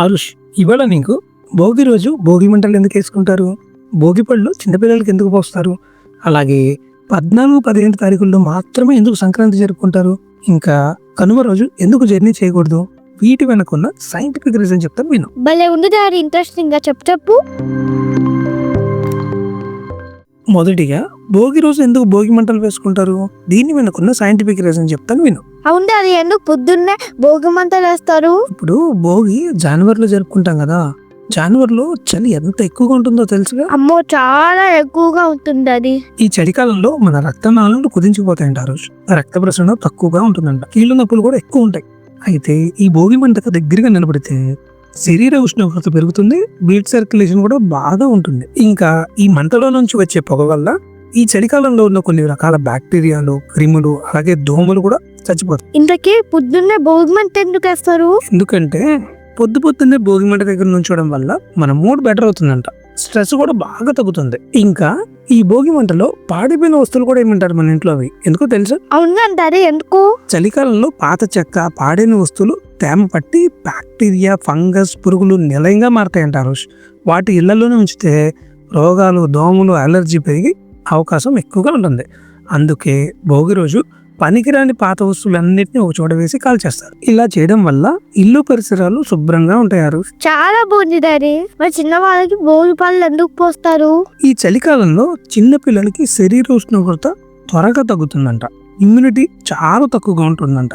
ఆరుష్, ఇవాళ నీకు భోగి రోజు భోగి మంటలు ఎందుకు వేసుకుంటారు, భోగి పళ్ళు చిన్నపిల్లలకి ఎందుకు పోస్తారు, అలాగే 14-15 తారీఖుల్లో మాత్రమే ఎందుకు సంక్రాంతి జరుపుకుంటారు, ఇంకా కనుమ రోజు ఎందుకు జర్నీ చేయకూడదు, వీటి వెనకున్న సైంటిఫిక్ రీజన్ చెప్తాను విను. భలే ఉంది డాడీ, ఇంట్రెస్టింగ్ గా చెప్పు. మొదటిగా భోగి రోజు ఎందుకు భోగి మంటలు వేసుకుంటారు, దీని వెనుకున్న సైంటిఫిక్ రీజన్ చెప్తాను విను. అవును డాడీ, ఎందుకు పొద్దున్నే భోగి మంటలు వేస్తారు? ఇప్పుడు భోగి జనవరిలో జరుపుకుంటాం కదా, జనవరిలో చలి ఎంత ఎక్కువగా ఉంటుందో తెలుసుగా. అమ్మో, చాలా ఎక్కువగా ఉంటుంది అది. ఈ చలికాలంలో మన రక్తనాళాలు కుదించిపోతాయంటారు, రక్త ప్రసరణ తక్కువగా ఉంటుందంట, కీళ్ళ నొప్పులు కూడా ఎక్కువ ఉంటాయి. అయితే ఈ భోగి మంటకు దగ్గరగా నిలబడితే శరీర ఉష్ణోగ్రత పెరుగుతుంది, బ్లడ్ సర్క్యులేషన్ కూడా బాగా ఉంటుంది. ఇంకా ఈ మంటలో నుంచి వచ్చే పొగ వల్ల ఈ చలికాలంలో ఉన్న కొన్ని రకాల బ్యాక్టీరియాలు, క్రిములు, అలాగే దోమలు కూడా చచ్చిపోతాయి. ఇంతకీ పొద్దున్నే భోగి మంట ఎందుకు వేస్తారు? ఎందుకంటే పొద్దున్నే భోగి మంట దగ్గర నుంచోవడం వల్ల మన మూడ్ బెటర్ అవుతుందంట, స్ట్రెస్ కూడా బాగా తగ్గుతుంది. ఇంకా ఈ భోగి మంటలో పాడిపోయిన వస్తువులు కూడా ఏమంటారు మన ఇంట్లో, అవి ఎందుకో తెలుసా? అవునంటారు, ఎందుకు? చలికాలంలో పాత చెక్క, పాడైన వస్తువులు తేమ పట్టి బ్యాక్టీరియా, ఫంగస్, పురుగులు నిలయంగా మారతాయంటారు. వాటి ఇళ్లలోనే ఉంచితే రోగాలు, దోమలు, అలర్జీ పెరిగి అవకాశం ఎక్కువగా ఉంటుంది. అందుకే భోగి రోజు పనికిరాని పాత వస్తువులన్నింటినీ ఒక చోట వేసి కాల్చేస్తారు. ఇలా చేయడం వల్ల ఇల్లు పరిసరాలు శుభ్రంగా ఉంటారు. చాలా బాగుంది డాడీ. మరి చిన్న వాళ్ళకి భోగి పళ్ళు ఎందుకు పోస్తారు? ఈ చలికాలంలో చిన్న పిల్లలకి శరీర ఉష్ణోగ్రత త్వరగా తగ్గుతుందంట, ఇమ్యూనిటీ చాలా తక్కువగా ఉంటుందంట.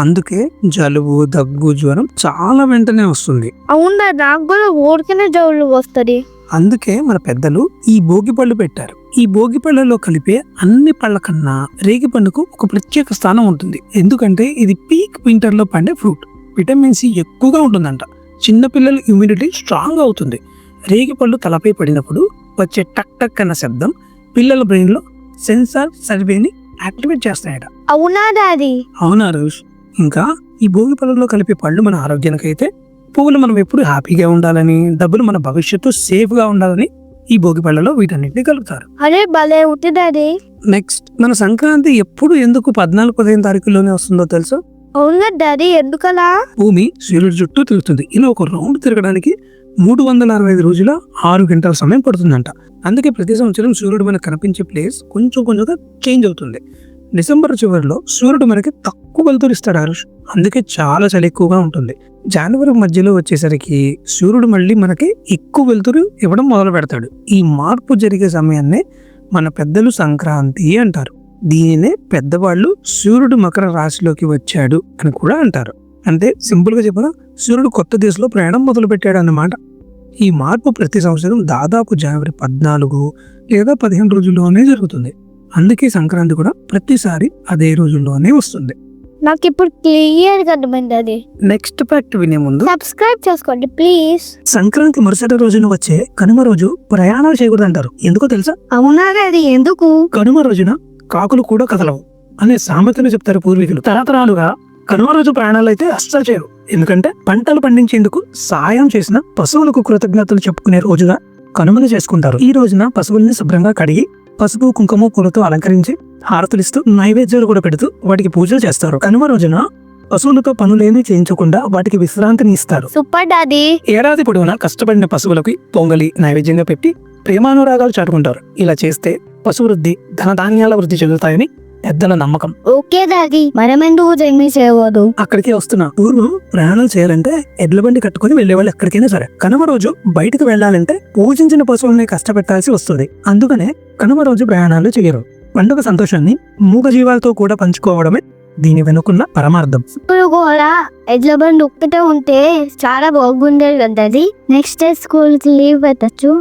అందుకే జలుబు, దగ్గు, జ్వరం చాలా వెంటనే వస్తుంది. అవునా, నాకు కూడా ఊరికనే జలుబు వస్తుంది. అందుకే మన పెద్దలు ఈ భోగి పళ్ళు పెట్టారు. ఈ భోగి పళ్ళలో కలిపే అన్ని పళ్ళ కన్నా రేగి పండుకు ఒక ప్రత్యేక స్థానం ఉంటుంది. ఎందుకంటే ఇది పీక్ వింటర్ లో పండే ఫ్రూట్, విటమిన్ సి ఎక్కువగా ఉంటుందంట, చిన్నపిల్లల ఇమ్యూనిటీ స్ట్రాంగ్ అవుతుంది. రేగి పళ్ళు తలపై పడినప్పుడు వచ్చే టక్ టక్ అన్న శబ్దం పిల్లల బ్రెయిన్ లో సెన్సార్ సర్వేని యాక్టివేట్ చేస్తాయట. అవునా డాడీ? అవునా రోష్. ఇంకా ఈ భోగి పళ్ళలో కలిపే పళ్ళు మన ఆరోగ్యానికైతే, పువ్వులు మనం ఎప్పుడు హ్యాపీగా ఉండాలని, డబ్బులు మన భవిష్యత్తు సేఫ్ గా ఉండాలని ఈ భోగి పళ్ళలో వీటన్నిటిని కలుపుతారు. అరే భలే ఉంది డాడీ. నెక్స్ట్, మన సంక్రాంతి ఎప్పుడు ఎందుకు 14-15 తారీఖుల్లోనే వస్తుందో తెలుసా? అవునా డాడీ, ఎందుకలా? భూమి సూర్యుడి చుట్టూ తిరుగుతుంది. ఇలా ఒక రౌండ్ తిరగడానికి 365 రోజుల 6 గంటల సమయం పడుతుందంట. అందుకే ప్రతి సంవత్సరం సూర్యుడు మనకు కనిపించే ప్లేస్ కొంచెం కొంచెంగా చేంజ్ అవుతుంది. డిసెంబర్ చివరిలో సూర్యుడు మనకి తక్కువ వెలుతురు ఇస్తాడు ఆరుష్, అందుకే చాలా చలి ఎక్కువగా ఉంటుంది. జనవరి మధ్యలో వచ్చేసరికి సూర్యుడు మళ్ళీ మనకి ఎక్కువ వెలుతురు ఇవ్వడం మొదలు పెడతాడు. ఈ మార్పు జరిగే సమయాన్నే మన పెద్దలు సంక్రాంతి అంటారు. దీనినే పెద్దవాళ్ళు సూర్యుడు మకర రాశిలోకి వచ్చాడు అని కూడా అంటారు. అంటే సింపుల్ గా చెప్పిన, సూర్యుడు కొత్త దిశలో ప్రయాణం మొదలు పెట్టాడు అన్నమాట. ఈ మార్పు ప్రతి సంవత్సరం దాదాపు జనవరి 14 లేదా 15 రోజుల్లోనే జరుగుతుంది. అందుకే సంక్రాంతి కూడా ప్రతిసారి అదే రోజుల్లోనే వస్తుంది. నాకు ఇప్పుడు క్లియర్ గా అర్థమైంది. నెక్స్ట్ ఫ్యాక్ట్ వినే ముందు సబ్స్క్రైబ్ చేసుకోండి ప్లీజ్. సంక్రాంతి మరుసటి రోజున వచ్చే కనుమ రోజు ప్రయాణాలు చేయకూడదు అంటారు. ఎందుకో తెలుసా? అవునా డాడీ, ఎందుకు? కనుమ రోజున కాకులు కూడా కదలవు అనే సామెతను చెప్తారు పూర్వీకులు. తరతరాలుగా కనుమ రోజు ప్రయాణాలు అయితే అస్సలు చేయరు. ఎందుకంటే పంటలు పండించేందుకు సాయం చేసిన పశువులకు కృతజ్ఞతలు చెప్పుకునే రోజుగా కనుమను చేసుకుంటారు. ఈ రోజున పశువుల్ని శుభ్రంగా కడిగి పసుపు, కుంకుమ, పూలతో అలంకరించి హారతులిస్తూ నైవేద్యాలు కూడా పెడుతూ వాటికి పూజలు చేస్తారు. కనుమ రోజున పశువులతో పనులేమీ చేయించకుండా వాటికి విశ్రాంతిని ఇస్తారు. Super daddy. ఏడాది పొడవునా కష్టపడిన పశువులకి పొంగలి నైవేద్యంగా పెట్టి ప్రేమానురాగాలు చాటుకుంటారు. ఇలా చేస్తే పశు వృద్ధి, ధనధాన్యాల వృద్ధి చెందుతాయని పెద్దల నమ్మకం. ఓకే డాడీ, మనమెందుకు జర్నీ చేయవద్దు? అక్కడికే వస్తున్నా. పూర్వం ప్రయాణాలు చేయాలంటే ఎడ్ల బండి కట్టుకుని వెళ్లేవాళ్ళు ఎక్కడికైనా సరే. కనుమ రోజు బయటకు వెళ్లాలంటే పూజించిన పశువుల్ని కష్టపెట్టాల్సి వస్తుంది. అందుకనే కనుమ రోజు ప్రయాణాలు చేయరు. పండుగ సంతోషాన్ని మూగ జీవాలతో కూడా పంచుకోవడమే దీని వెనుకున్న పరమార్థం. ఇప్పుడు కూడా ఎడ్ల బండి ఒక్కటే ఉంటే చాలా బాగుండేది కదా. నెక్స్ట్ డే స్కూల్ కి లీవ్ పెట్టచ్చు.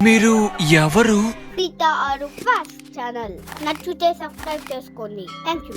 మీరు ఎవరు? ఛానల్ నచ్చితే సబ్స్క్రైబ్ చేసుకోండి. Thank you.